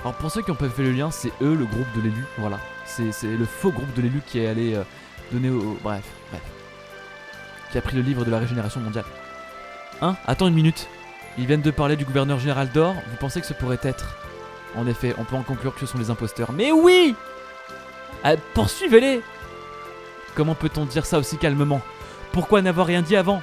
Alors pour ceux qui ont pas fait le lien, c'est eux le groupe de l'élu. Voilà. C'est le faux groupe de l'élu qui est allé donner au... Bref. Qui a pris le livre de la régénération mondiale. Hein? Attends une minute. Ils viennent de parler du gouverneur général d'Or. Vous pensez que ce pourrait être... En effet, on peut en conclure que ce sont les imposteurs. Mais oui! Poursuivez-les! Comment peut-on dire ça aussi calmement? Pourquoi n'avoir rien dit avant?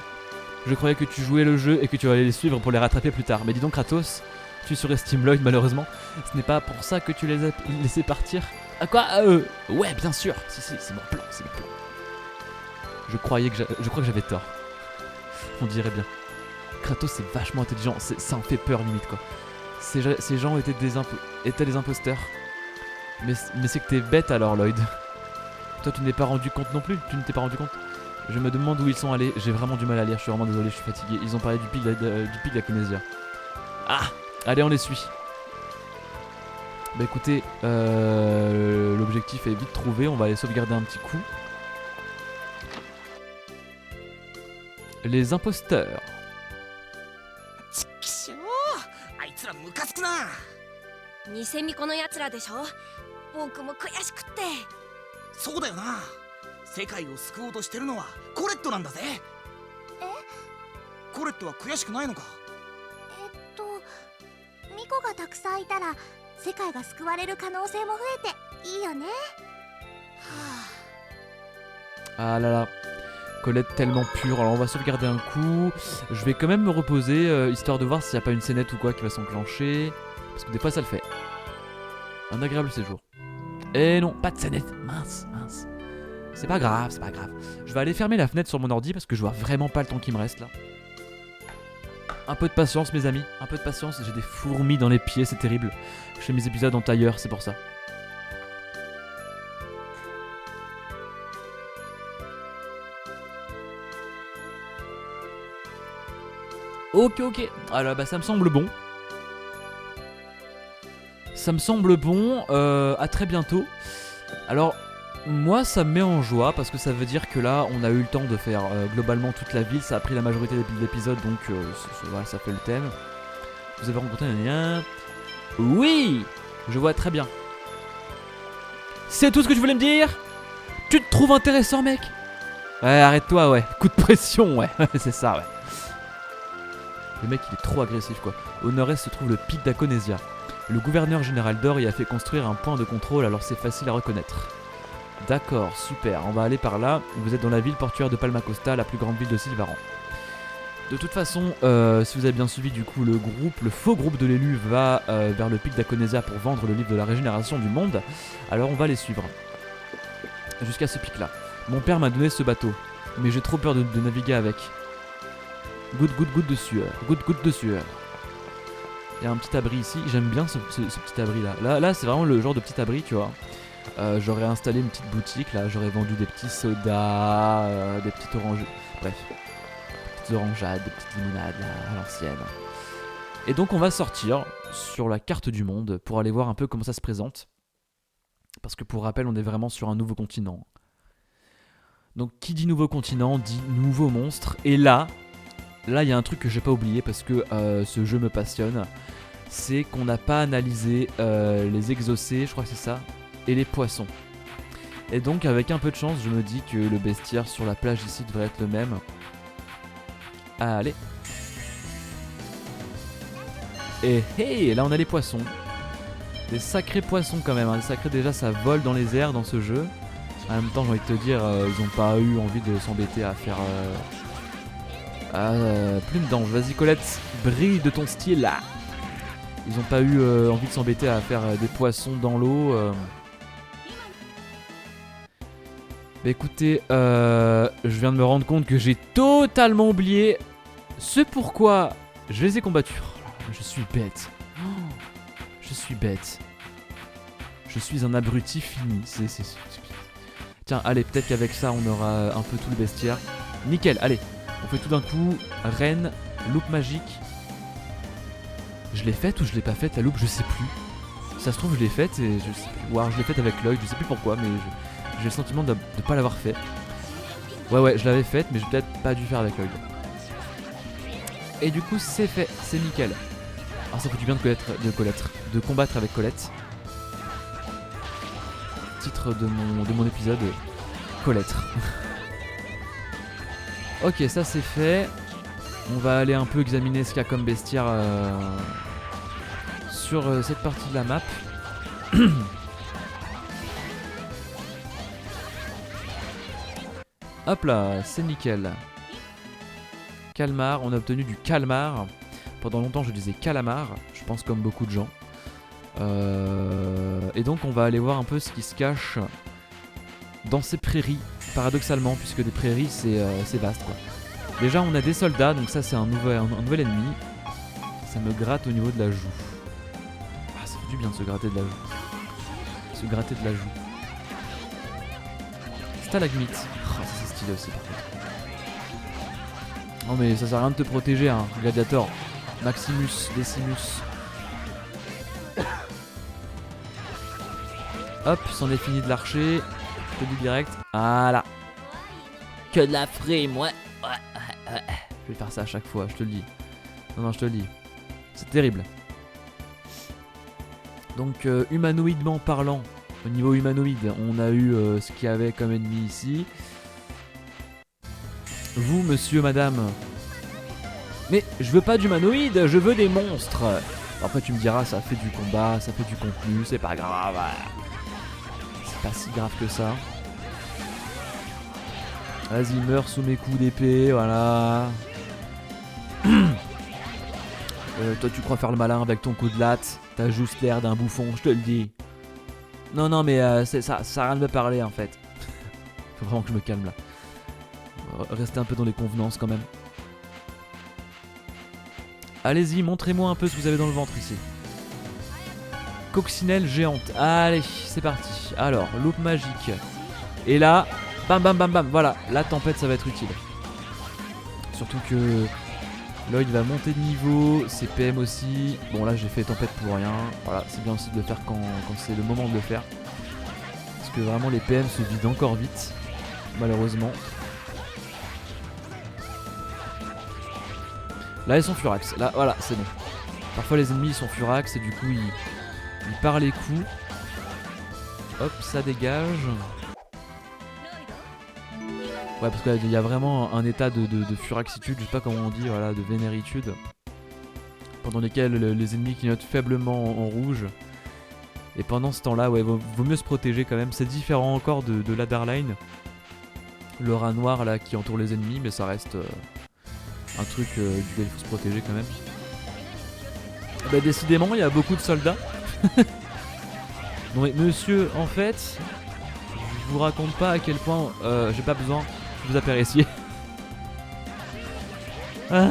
Je croyais que tu jouais le jeu et que tu allais les suivre pour les rattraper plus tard. Mais dis donc Kratos, tu surestimes Lloyd malheureusement. Ce n'est pas pour ça que tu les as laissés partir. Ah quoi Ouais, bien sûr. Si, c'est mon plan, c'est mon plan. Je crois que j'avais tort. On dirait bien. Kratos c'est vachement intelligent, ça en fait peur limite quoi. Ces gens étaient des imposteurs. Mais c'est que t'es bête alors Lloyd. Toi tu n'es pas rendu compte non plus, tu ne t'es pas rendu compte. Je me demande où ils sont allés, j'ai vraiment du mal à lire, je suis vraiment désolé, je suis fatigué. Ils ont parlé du pic d'Aconesia. Ah, allez on les suit. Bah écoutez, l'objectif est vite trouvé, on va aller sauvegarder un petit coup. Les imposteurs.
ちっきしょう、あいつらムカつくな。
偽巫女のやつらでしょ。僕も悔しくって。
そうだよな。世界を救おうとしてるのはコレットなんだぜ。コレットは悔しくないのか。
巫女がたくさんいたら世界が救われる可能性も増えていいよね。
Ah là là, Colette tellement pure. Alors on va sauvegarder un coup. Je vais quand même me reposer, histoire de voir s'il n'y a pas une scénette ou quoi qui va s'enclencher. Parce que des fois ça le fait. Un agréable séjour. Et non, pas de scénette. Mince. C'est pas grave, c'est pas grave. Je vais aller fermer la fenêtre sur mon ordi parce que je vois vraiment pas le temps qui me reste là. Un peu de patience mes amis, un peu de patience. J'ai des fourmis dans les pieds, c'est terrible. Je fais mes épisodes en tailleur, c'est pour ça. Ok. Alors bah ça me semble bon. Ça me semble bon. À très bientôt. Alors moi ça me met en joie parce que ça veut dire que là on a eu le temps de faire globalement toute la ville. Ça a pris la majorité des épisodes donc voilà, ça fait le thème. Vous avez rencontré un lien. Oui, je vois très bien. C'est tout ce que je voulais me dire. Tu te trouves intéressant mec? Ouais arrête-toi ouais. Coup de pression ouais. C'est ça ouais. Le mec il est trop agressif quoi. Au nord-est se trouve le pic d'Aconesia. Le gouverneur général d'Or y a fait construire un point de contrôle alors c'est facile à reconnaître. D'accord, super, on va aller par là. Vous êtes dans la ville portuaire de Palma Costa, la plus grande ville de Sylvaran. De toute façon, si vous avez bien suivi du coup le faux groupe de l'élu va vers le pic d'Aconesia pour vendre le livre de la régénération du monde. Alors on va les suivre. Jusqu'à ce pic là. Mon père m'a donné ce bateau, mais j'ai trop peur de naviguer avec. Goutte de sueur, goutte de sueur. Il y a un petit abri ici, j'aime bien ce petit abri là. Là c'est vraiment le genre de petit abri tu vois. J'aurais installé une petite boutique là, j'aurais vendu des petits sodas, des petites oranges, bref, des petites orangeades, des petites limonades là, à l'ancienne. Et donc on va sortir sur la carte du monde pour aller voir un peu comment ça se présente. Parce que pour rappel on est vraiment sur un nouveau continent. Donc qui dit nouveau continent dit nouveau monstre. Et là il y a un truc que j'ai pas oublié parce que ce jeu me passionne. C'est qu'on n'a pas analysé les exaucés, je crois que c'est ça, et les poissons. Et donc avec un peu de chance je me dis que le bestiaire sur la plage ici devrait être le même. Allez. Et hey, là on a les poissons. Des sacrés poissons quand même, hein. Des sacrés déjà ça vole dans les airs dans ce jeu. En même temps j'ai envie de te dire, ils ont pas eu envie de s'embêter à faire... plume d'ange, vas-y Colette, brille de ton style là. Ils ont pas eu envie de s'embêter à faire des poissons dans l'eau. Bah écoutez, je viens de me rendre compte que j'ai totalement oublié ce pourquoi je les ai combattus. Je suis bête. Je suis bête. Je suis un abruti fini. Tiens, allez, peut-être qu'avec ça on aura un peu tout le bestiaire. Nickel, allez. On fait tout d'un coup, reine, loupe magique. Je l'ai faite ou je l'ai pas faite la loupe, je sais plus. Ça se trouve je l'ai faite et je sais plus. Ou alors je l'ai faite avec Lloyd, je sais plus pourquoi, mais j'ai le sentiment de pas l'avoir fait. Ouais, je l'avais faite, mais j'ai peut-être pas dû faire avec Lloyd. Et du coup c'est fait, c'est nickel. Alors ça fait du bien de combattre avec Colette. Titre de mon épisode, Colette. Ok, ça c'est fait. On va aller un peu examiner ce qu'il y a comme bestiaire sur cette partie de la map. Hop là, c'est nickel. Calmar, on a obtenu du calmar. Pendant longtemps je disais calamar, je pense comme beaucoup de gens. Et donc on va aller voir un peu ce qui se cache dans ces prairies, paradoxalement, puisque des prairies c'est vaste quoi. Déjà on a des soldats, donc ça c'est un nouvel ennemi. Ça me gratte au niveau de la joue. Ah, ça fait du bien de se gratter de la joue. Se gratter de la joue. Stalagmite. Oh, ça c'est stylé aussi par contre. Non mais ça sert à rien de te protéger hein, Gladiator. Maximus, Decimus. Hop, c'en est fini de l'archer. Je te dis direct. Voilà. Que de la frime, ouais. Je vais faire ça à chaque fois, je te le dis. Non, je te le dis. C'est terrible. Donc, humanoïdement parlant, au niveau humanoïde, on a eu ce qu'il y avait comme ennemi ici. Vous, monsieur, madame. Mais je veux pas d'humanoïde, je veux des monstres. Après, tu me diras, ça fait du combat, ça fait du contenu, c'est pas grave. C'est pas si grave que ça. Vas-y, meurs sous mes coups d'épée, voilà. Toi, tu crois faire le malin avec ton coup de latte. T'as juste l'air d'un bouffon, je te le dis. Non, mais ça sert à rien de me parler en fait. Faut vraiment que je me calme là. Restez un peu dans les convenances quand même. Allez-y, montrez-moi un peu ce que vous avez dans le ventre ici. Coccinelle géante. Allez, c'est parti. Alors, loupe magique. Et là, bam bam bam bam. Voilà, la tempête ça va être utile. Surtout que Lloyd va monter de niveau, ses PM aussi. Bon là j'ai fait tempête pour rien. Voilà, c'est bien aussi de le faire quand c'est le moment de le faire. Parce que vraiment les PM se vident encore vite. Malheureusement. Là ils sont furax. Là voilà, c'est bon. Parfois les ennemis ils sont furax et du coup ils parent les coups. Hop, ça dégage. Ouais, parce qu'il y a vraiment un état de furaxitude, je sais pas comment on dit, voilà, de vénéritude, pendant lesquels les ennemis clignotent faiblement en rouge. Et pendant ce temps-là, ouais, vaut mieux se protéger quand même. C'est différent encore de la Darline, le rat noir là qui entoure les ennemis, mais ça reste un truc duquel il faut se protéger quand même. Bah décidément, il y a beaucoup de soldats. Donc monsieur, en fait, je vous raconte pas à quel point j'ai pas besoin que vous appréciez. Ah.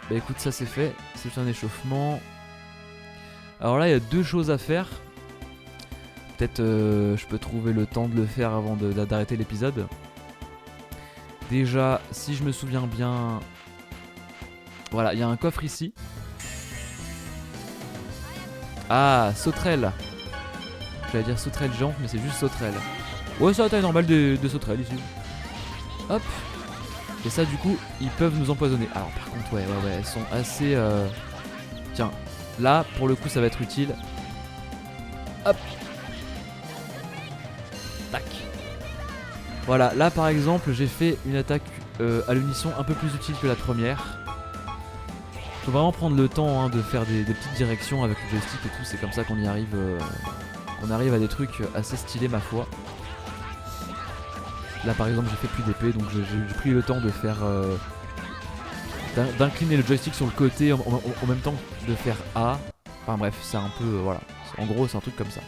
Bah écoute, ça c'est fait, c'est un échauffement. Alors là il y a deux choses à faire. Peut-être je peux trouver le temps de le faire avant d'arrêter l'épisode. Déjà, si je me souviens bien, voilà, il y a un coffre ici. Ah, sauterelle. J'allais dire sauterelle géante, mais c'est juste sauterelle. Ouais, c'est la taille normale de sauterelle ici. Hop. Et ça, du coup, ils peuvent nous empoisonner. Alors, par contre, ouais, elles sont assez... Tiens, là, pour le coup, ça va être utile. Hop. Tac. Voilà, là, par exemple, j'ai fait une attaque à l'unisson un peu plus utile que la première. Faut vraiment prendre le temps de faire des petites directions avec le joystick et tout, c'est comme ça qu'on y arrive, on arrive à des trucs assez stylés ma foi. Là par exemple j'ai fait plus d'épée donc j'ai pris le temps de faire d'incliner le joystick sur le côté en même temps de faire A. Enfin bref, c'est un peu voilà, en gros c'est un truc comme ça.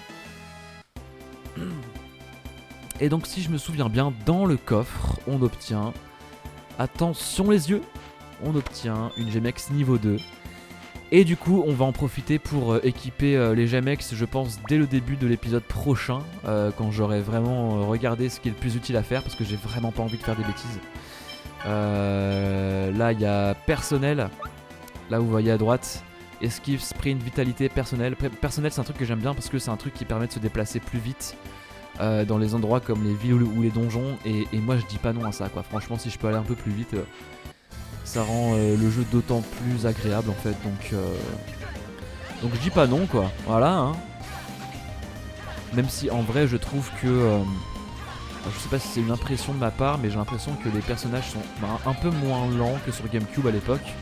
Et donc si je me souviens bien, dans le coffre on obtient, attention les yeux, on obtient une Gemex niveau 2. Et du coup on va en profiter pour équiper les Gemex, je pense dès le début de l'épisode prochain, quand j'aurai vraiment regardé ce qui est le plus utile à faire, parce que j'ai vraiment pas envie de faire des bêtises. Là il y a personnel, là vous voyez à droite, esquive, sprint, vitalité, personnel. Personnel c'est un truc que j'aime bien parce que c'est un truc qui permet de se déplacer plus vite dans les endroits comme les villes ou les donjons, et moi je dis pas non à ça quoi. Franchement si je peux aller un peu plus vite, ça rend le jeu d'autant plus agréable en fait, donc je dis pas non quoi, voilà hein. Même si en vrai je trouve que, je sais pas si c'est une impression de ma part, mais j'ai l'impression que les personnages sont un peu moins lents que sur GameCube à l'époque.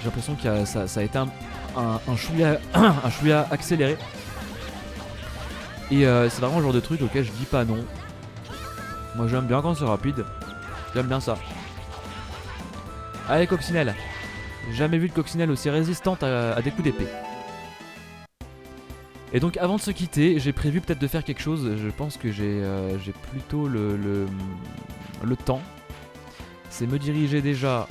J'ai l'impression que ça a été un chouïa accéléré. Et c'est vraiment le genre de truc auquel je dis pas non. Moi j'aime bien quand c'est rapide. J'aime bien ça. Allez coccinelle. Jamais vu de coccinelle aussi résistante à des coups d'épée. Et donc avant de se quitter, j'ai prévu peut-être de faire quelque chose. Je pense que j'ai plutôt le temps. C'est me diriger déjà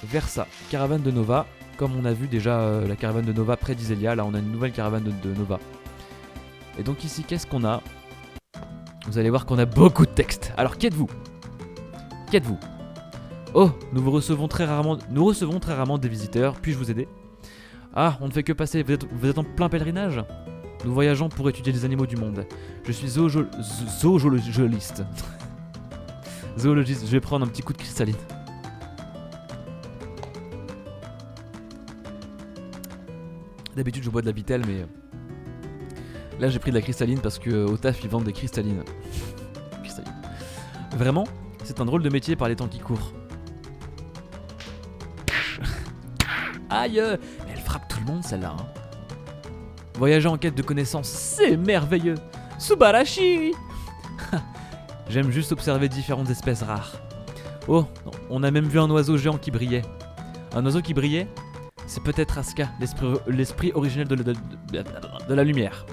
vers ça. Caravane de Nova. Comme on a vu déjà la caravane de Nova près d'Iselia. Là on a une nouvelle caravane de Nova. Et donc ici qu'est-ce qu'on a? Vous allez voir qu'on a beaucoup de texte. Alors qui êtes-vous? Qui êtes-vous? Oh, nous recevons très rarement des visiteurs. Puis-je vous aider? Ah, on ne fait que passer. Vous êtes en plein pèlerinage? Nous voyageons pour étudier les animaux du monde. Je suis zoologiste. Zoologiste, je vais prendre un petit coup de cristalline. D'habitude je bois de la Vitelle mais... Là j'ai pris de la cristalline parce que au taf ils vendent des cristallines. Cristalline. Vraiment, c'est un drôle de métier par les temps qui courent. Aïe, mais elle frappe tout le monde celle-là. Hein. Voyager en quête de connaissances, c'est merveilleux. Subarashi. J'aime juste observer différentes espèces rares. Oh, on a même vu un oiseau géant qui brillait. Un oiseau qui brillait? C'est peut-être Asuka, l'esprit originel de la lumière.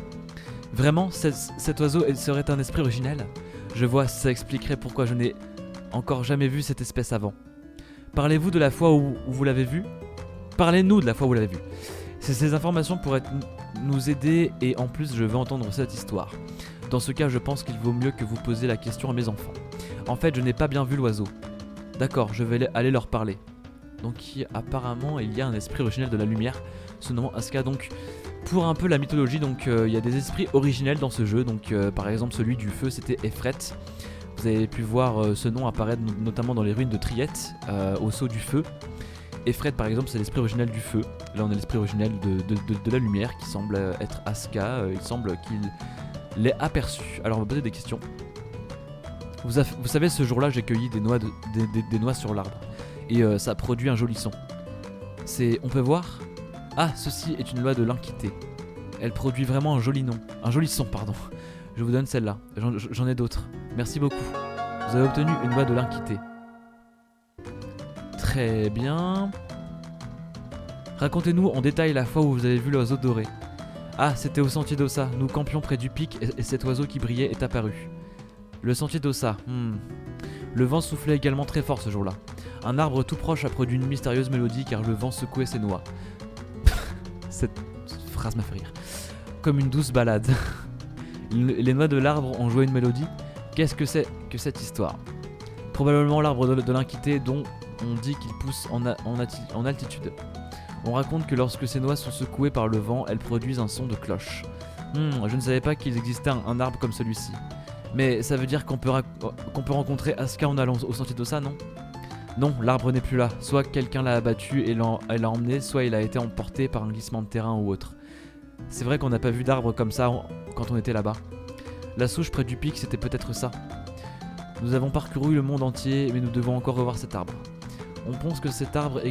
Vraiment, cet oiseau serait un esprit originel? Je vois, ça expliquerait pourquoi je n'ai encore jamais vu cette espèce avant. Parlez-vous de la fois où vous l'avez vu? Parlez-nous de la fois où vous l'avez vu. Ces informations pourraient nous aider et en plus je veux entendre cette histoire. Dans ce cas, je pense qu'il vaut mieux que vous posiez la question à mes enfants. En fait, je n'ai pas bien vu l'oiseau. D'accord, je vais aller leur parler. Donc apparemment, il y a un esprit originel de la lumière, se nommant Asuka. Donc pour un peu la mythologie, donc il y a des esprits originels dans ce jeu. Donc par exemple, celui du feu, c'était Efret. Vous avez pu voir ce nom apparaître notamment dans les ruines de Triette, au saut du feu. Efret par exemple c'est l'esprit originel du feu. Là on a l'esprit originel de la lumière qui semble être Asuka. Il semble qu'il l'ait aperçu. Alors on va poser des questions. Vous savez, ce jour-là j'ai cueilli des noix sur l'arbre. Et ça produit un joli son. On peut voir? Ah, ceci est une loi de l'inquité. Elle produit vraiment un joli son, pardon. Je vous donne celle-là. J'en ai d'autres. Merci beaucoup. Vous avez obtenu une loi de l'inquité. Très bien. Racontez-nous en détail la fois où vous avez vu l'oiseau doré. Ah, c'était au sentier d'Ossa. Nous campions près du pic et cet oiseau qui brillait est apparu. Le sentier d'Ossa. Le vent soufflait également très fort ce jour-là. Un arbre tout proche a produit une mystérieuse mélodie car le vent secouait ses noix. Cette phrase m'a fait rire. Comme une douce balade. Les noix de l'arbre ont joué une mélodie. Qu'est-ce que c'est que cette histoire? Probablement l'arbre de l'inquité dont on dit qu'il pousse en altitude. On raconte que lorsque ces noix sont secouées par le vent, elles produisent un son de cloche. Je ne savais pas qu'il existait un arbre comme celui-ci. Mais ça veut dire qu'on peut rencontrer Asuka en allant au sentier d'Ossa, non? Non, l'arbre n'est plus là. Soit quelqu'un l'a abattu et l'a emmené, soit il a été emporté par un glissement de terrain ou autre. C'est vrai qu'on n'a pas vu d'arbre comme ça quand on était là-bas. La souche près du pic, c'était peut-être ça. Nous avons parcouru le monde entier, mais nous devons encore revoir cet arbre. On pense que cet arbre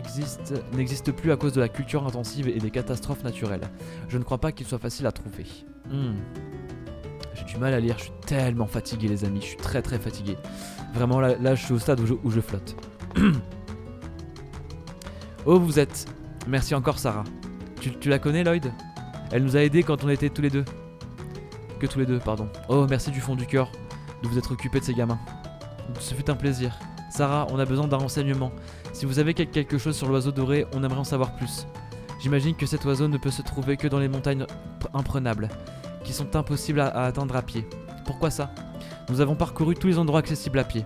n'existe plus à cause de la culture intensive et des catastrophes naturelles. Je ne crois pas qu'il soit facile à trouver. J'ai du mal à lire, je suis tellement fatigué les amis, je suis très très fatigué. Vraiment là je suis au stade où je flotte. Oh vous êtes. Merci encore Sarah. Tu la connais Lloyd? Elle nous a aidés quand on était tous les deux. Que tous les deux, pardon. Oh merci du fond du cœur de vous être occupé de ces gamins. Ce fut un plaisir. Sarah, on a besoin d'un renseignement. Si vous avez quelque chose sur l'oiseau doré, on aimerait en savoir plus. J'imagine que cet oiseau ne peut se trouver que dans les montagnes imprenables, qui sont impossibles à atteindre à pied. Pourquoi ça? Nous avons parcouru tous les endroits accessibles à pied.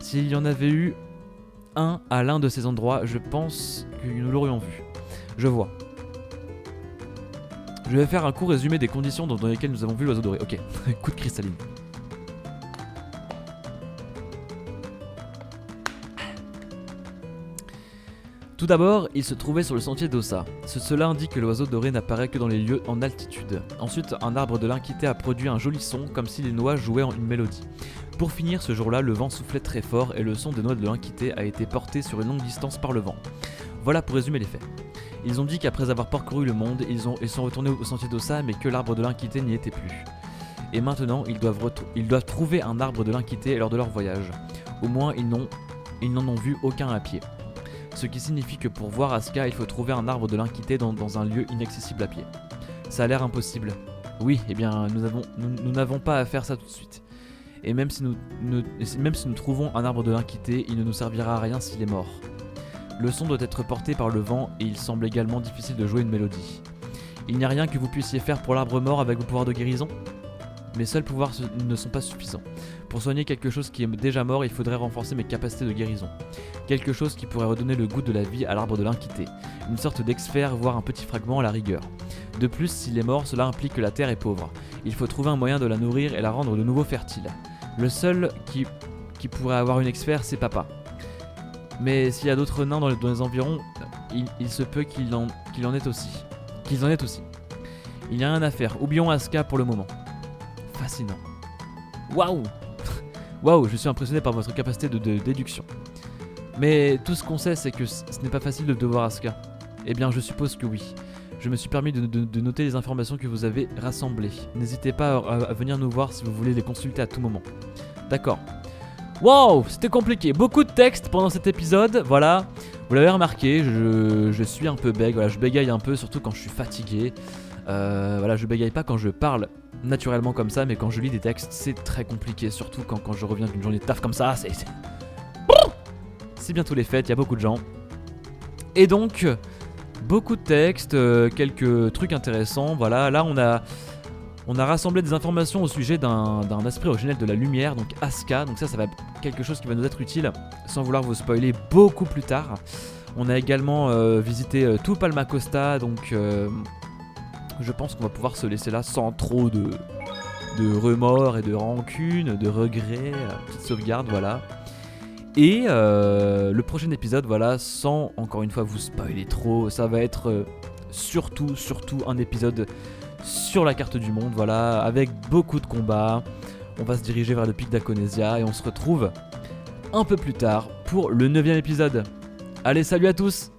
S'il y en avait eu un à l'un de ces endroits, je pense que nous l'aurions vu. Je vois. Je vais faire un court résumé des conditions dans lesquelles nous avons vu l'oiseau doré. Ok, coup de cristalline. Tout d'abord, il se trouvait sur le sentier d'Ossa. Cela indique que l'oiseau doré n'apparaît que dans les lieux en altitude. Ensuite, un arbre de l'inquité a produit un joli son, comme si les noix jouaient une mélodie. Pour finir, ce jour-là, le vent soufflait très fort et le son des noix de l'inquité a été porté sur une longue distance par le vent. Voilà pour résumer les faits. Ils ont dit qu'après avoir parcouru le monde, ils sont retournés au sentier d'Ossa, mais que l'arbre de l'inquité n'y était plus. Et maintenant, ils doivent trouver un arbre de l'Inquité lors de leur voyage. Au moins, ils n'en ont vu aucun à pied. Ce qui signifie que pour voir Asuka, il faut trouver un arbre de l'Inquité dans un lieu inaccessible à pied. Ça a l'air impossible. Oui, eh bien, nous n'avons pas à faire ça tout de suite. Et même si nous trouvons un arbre de l'Inquité, il ne nous servira à rien s'il est mort. Le son doit être porté par le vent et il semble également difficile de jouer une mélodie. Il n'y a rien que vous puissiez faire pour l'arbre mort avec vos pouvoirs de guérison ? Mes seuls pouvoirs ne sont pas suffisants. Pour soigner quelque chose qui est déjà mort, il faudrait renforcer mes capacités de guérison. Quelque chose qui pourrait redonner le goût de la vie à l'arbre de l'Inquité. Une sorte d'expert, voire un petit fragment à la rigueur. De plus, s'il est mort, cela implique que la terre est pauvre. Il faut trouver un moyen de la nourrir et la rendre de nouveau fertile. Le seul qui pourrait avoir une expert, c'est Papa. Mais s'il y a d'autres nains dans les environs, il se peut qu'ils en aient aussi. Il n'y a rien à faire, oublions Asuka pour le moment. Fascinant. Waouh. Waouh, je suis impressionné par votre capacité de déduction. Mais tout ce qu'on sait, c'est que ce n'est pas facile de voir Asuka. Eh bien, je suppose que oui. Je me suis permis de noter les informations que vous avez rassemblées. N'hésitez pas à venir nous voir si vous voulez les consulter à tout moment. D'accord. Wow, c'était compliqué. Beaucoup de texte pendant cet épisode, voilà. Vous l'avez remarqué, je suis un peu bègue, voilà, je bégaye un peu, surtout quand je suis fatigué. Voilà, je bégaye pas quand je parle naturellement comme ça, mais quand je lis des textes, c'est très compliqué, surtout quand je reviens d'une journée de taf comme ça, c'est bientôt les fêtes, il y a beaucoup de gens. Et donc, beaucoup de textes, quelques trucs intéressants, voilà, là on a rassemblé des informations au sujet d'un esprit originel de la lumière, donc Asuka, donc ça va être quelque chose qui va nous être utile, sans vouloir vous spoiler beaucoup plus tard. On a également visité tout Palma Costa, donc je pense qu'on va pouvoir se laisser là sans trop de remords et de rancune, de regrets, petite sauvegarde, voilà. Et le prochain épisode, voilà, sans encore une fois vous spoiler trop, ça va être surtout un épisode sur la carte du monde, voilà, avec beaucoup de combats. On va se diriger vers le pic d'Akonesia et on se retrouve un peu plus tard pour le 9e épisode. Allez, salut à tous!